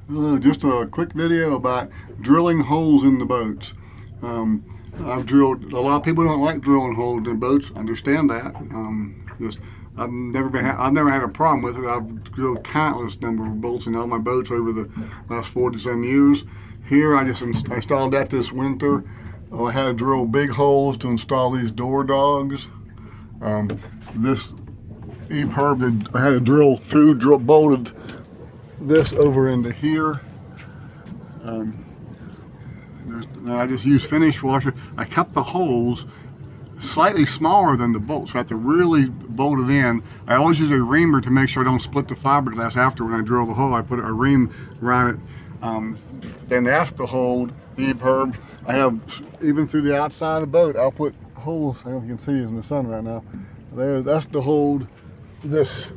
Just a quick video about drilling holes in the boats. I've drilled, a lot of people don't like drilling holes in boats, I understand that. I've never had a problem with it. I've drilled countless number of bolts in all my boats over the last 40-some years. Here I just installed that this winter. I had to drill big holes to install these door dogs. This EPIRB, I had to drill through, bolted this over into here. I just used finish washer. I kept the holes slightly smaller than the bolts, so I have to really bolt it in. I always use a reamer to make sure I don't split the fiberglass after when I drill the hole. I put a ream around it. Then that's the hold, the EPIRB. I have, even through the outside of the boat, I'll put holes, I don't know if you can see these in the sun right now. That's to hold this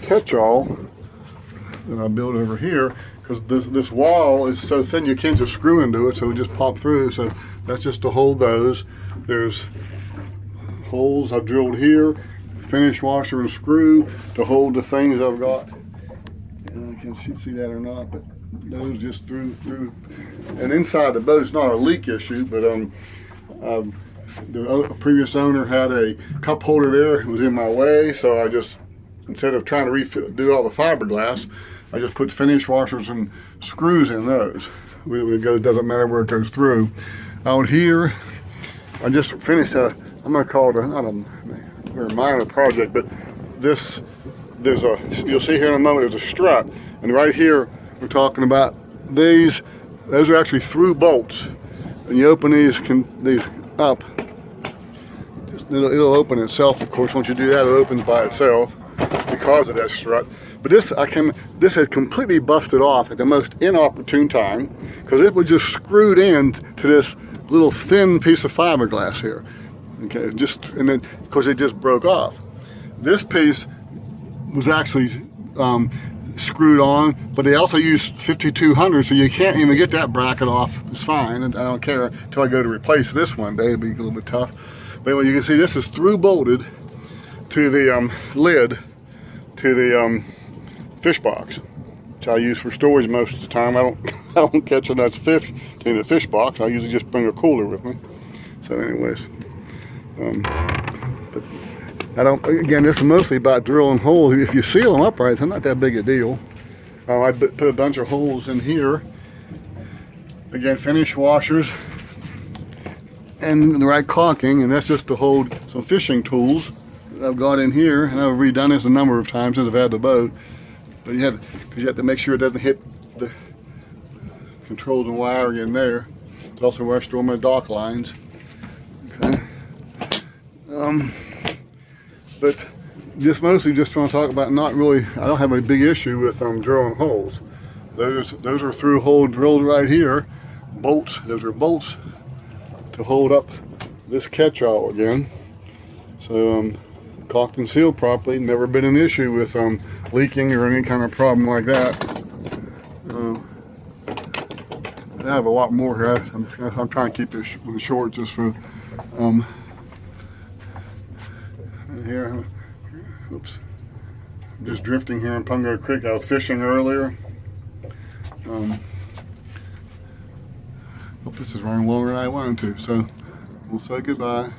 catch-all that I built over here, because this wall is so thin you can't just screw into it, so it just pop through. So that's just to hold those. There's holes I've drilled here, finish washer and screw to hold the things I've got. I can't see that or not, but those just through. And inside the boat, it's not a leak issue, but the previous owner had a cup holder there. It was in my way, so I just, instead of trying to do all the fiberglass, I just put finish washers and screws in those. It doesn't matter where it goes through. Out here, I just finished I'm going to call it not a very minor project, but this, you'll see here in a moment, there's a strut. And right here, we're talking about those are actually through bolts. And you open these up, it'll open itself, of course. Once you do that, it opens by itself because of that strut. But this had completely busted off at the most inopportune time, because it was just screwed in to this little thin piece of fiberglass here. Okay, and then of course it just broke off. This piece was actually screwed on, but they also used 5200, so you can't even get that bracket off. It's fine, and I don't care until I go to replace this one day. It'll be a little bit tough. But anyway, you can see this is through bolted to the lid to the fish box, which I use for storage most of the time. I don't catch enough fish in the fish box. I usually just bring a cooler with me. So anyways, but I don't, again, this is mostly about drilling holes. If you seal them upright, it's not that big a deal. I put a bunch of holes in here. Again, finish washers and the right caulking, and that's just to hold some fishing tools that I've got in here. And I've redone this a number of times since I've had the boat. But because you have to make sure it doesn't hit the controls and wiring in there. It's also where I store my dock lines. Okay. But just mostly just want to talk about, not really, I don't have a big issue with drilling holes. Those are through hole drilled right here. Bolts, those are bolts to hold up this catch-all again. So caulked and sealed properly, never been an issue with leaking or any kind of problem like that. I have a lot more here. I'm trying to keep this short just for here. Oops. I'm just drifting here in Pungo Creek. I was fishing earlier. Hope this is running longer than I wanted to, so we'll say goodbye.